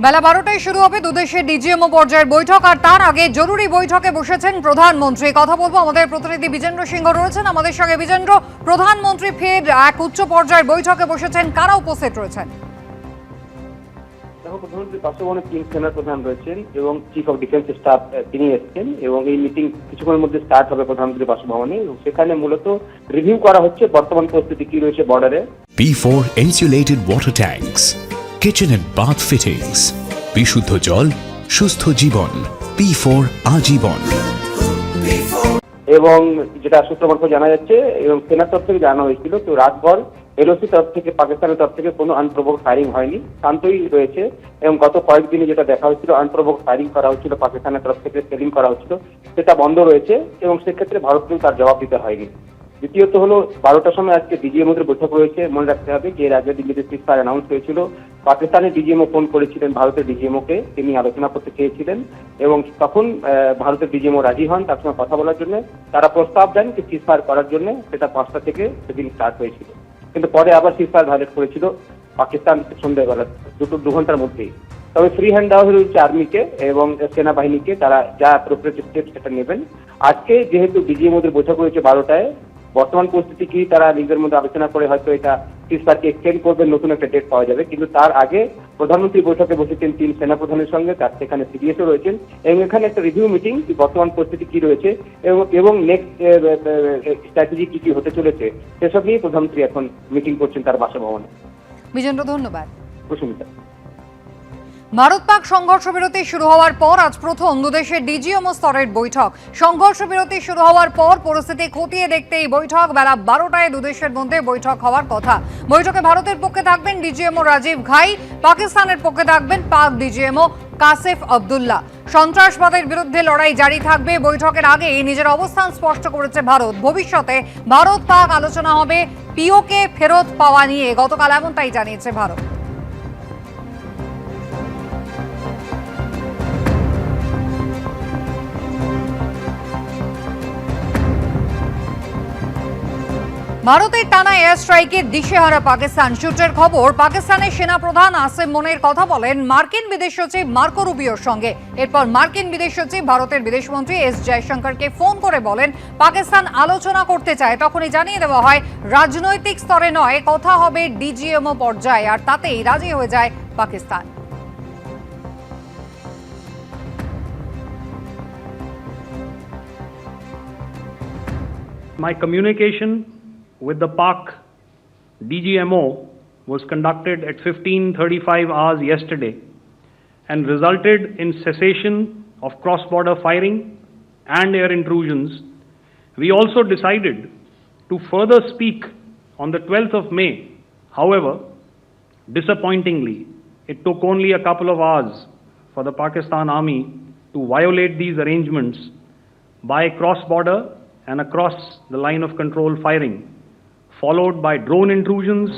বেলা 12টায় শুরু হবে দুদেশের ডিজিএমও পর্যায়ের বৈঠক, আর তার আগে জরুরি বৈঠকে বসেছেন প্রধানমন্ত্রী। কথা বলবো, আমাদের প্রতিনিধি বিজেন্দ্র সিংহ রয়েছেন আমাদের সঙ্গে। বিজেন্দ্র, প্রধানমন্ত্রী ফের এক উচ্চ পর্যায়ের বৈঠকে বসেছেন, কারা উপস্থিত রয়েছেন? প্রধানমন্ত্রীর বাসভবনে তিন সেনা প্রধান রয়েছেন এবং চিফ অফ ডিফেন্স স্টাফ তিনি এসেছেন এবং এই মিটিং কিছুক্ষণের মধ্যে স্টার্ট হবে প্রধানমন্ত্রীর বাসভবনে। সেখানে মূলত রিভিউ করা হচ্ছে বর্তমান পরিস্থিতি কি রয়েছে বর্ডারে। P4 insulated water tanks, kitchen and bath fittings, বিশুদ্ধ জল, সুস্থ জীবন, P4 আজীবন। এবং যেটা সূত্র মারফত জানা যাচ্ছে এবং সেনার তরফ থেকে জানানো হয়েছিল, তো রাতভর এলওসি তরফ থেকে পাকিস্তানের তরফ থেকে কোনো আনপ্রভোক ফায়ারিং হয়নি, শান্তই রয়েছে। এবং গত কয়েকদিনে যেটা দেখা হচ্ছিল আনপ্রভোক ফায়ারিং করা হচ্ছিল, পাকিস্তানের তরফ থেকে সেলিং করা হচ্ছিল, সেটা বন্ধ রয়েছে এবং সেক্ষেত্রে ভারতকেও তার জবাব দিতে হয়নি। দ্বিতীয়ত হলো 12টার সময় আজকে ডিজিএমওদের বৈঠক রয়েছে। মনে রাখতে হবে যে এর আগে দিল্লিতে সিজফায়ার অ্যানাউন্স হয়েছিল, পাকিস্তানের ডিজিএমও ফোন করেছিলেন ভারতের ডিজিএমওকে, তিনি আলোচনা করতে চেয়েছিলেন এবং তখন ভারতের ডিজিএমও রাজি হন তার সঙ্গে কথা বলার জন্য। তারা প্রস্তাব দেন যে সিজফায়ার করার জন্য, সেটা 5টা থেকে সেদিন স্টার্ট হয়েছিল, কিন্তু পরে আবার সিজফায়ার ভায়োলেট করেছিল পাকিস্তান সন্ধ্যাবেলা 2 ঘন্টার মধ্যেই। তবে ফ্রি হ্যান্ড দেওয়া হয়েছে আর্মিকে এবং সেনাবাহিনীকে, তারা যা অ্যাপ্রোপ্রিয়েট স্টেপ সেটা নেবেন। আজকে যেহেতু ডিজিএমওদের বৈঠক রয়েছে 12টায়, বর্তমান পরিস্থিতি কি তারা নিজেদের মধ্যে আলোচনা করে হয়তো এটা সিজফায়ারকে এক্সটেন্ড করবেন, নতুন একটা ডেট পাওয়া যাবে। কিন্তু তার আগে প্রধানমন্ত্রী বৈঠকে বসেছেন 3 সেনাপ্রধানের সঙ্গে, তার সেখানে সিডিএসও রয়েছেন এবং এখানে একটা রিভিউ মিটিং, বর্তমান পরিস্থিতি কি রয়েছে এবং নেক্সট স্ট্র্যাটেজি কি কি হতে চলেছে সেসব নিয়ে প্রধানমন্ত্রী এখন মিটিং করছেন তার বাসভবনে। বিজেন্দ্র, ধন্যবাদ। প্রশমিতা। ভারত পাক সংঘর্ষ বিরতি শুরু হওয়ার পর আজ প্রথম দুদেশের ডিজিএমও স্তরের বৈঠক। সংঘর্ষ বিরতি শুরু হওয়ার পর পরিস্থিতি খতিয়ে দেখতে এই বৈঠক। বেলা 12টায় দুদেশের মধ্যে বৈঠক হওয়ার কথা। বৈঠকে ভারতের পক্ষে থাকবেন ডিজিএমও রাজীব ঘাই, পাকিস্তানের পক্ষে থাকবেন পাক ডিজিএমও কাসেফ আব্দুল্লাহ। সন্ত্রাসবাদের বিরুদ্ধে লড়াই জারি থাকবে। বৈঠকের আগে নিজের অবস্থান স্পষ্ট করেছে ভারত। ভবিষ্যতে ভারত পাক আলোচনা হবে পিওকে ফেরত পাওয়া নিয়ে, গতকাল এমনটাই জানিয়েছে ভারত। ভারতের টানা এয়ার স্ট্রাইকের দিশেহারা পাকিস্তান। সূত্রের খবর, পাকিস্তানের সেনাপ্রধান আসিম মুনির কথা বলেন মার্কিন বিদেশ সচিব মার্কো রুবিওর সঙ্গে। এরপর মার্কিন বিদেশ সচিব ভারতের বিদেশমন্ত্রী এস জয়শঙ্করকে ফোন করে বলেন পাকিস্তান আলোচনা করতে চায়। তখনই জানিয়ে দেওয়া হয় রাজনৈতিক স্তরে নয়, কথা হবে ডিজিএমও পর্যায়ে, আর তাতেই রাজি হয়ে যায় Pakistan. My communication with the Pak DGMO was conducted at 15:35 hours yesterday and resulted in cessation of cross-border firing and air intrusions. We also decided to further speak on the 12th of May. However, disappointingly, it took only a couple of hours for the Pakistan Army to violate these arrangements by cross-border and across the line of control firing, followed by drone intrusions.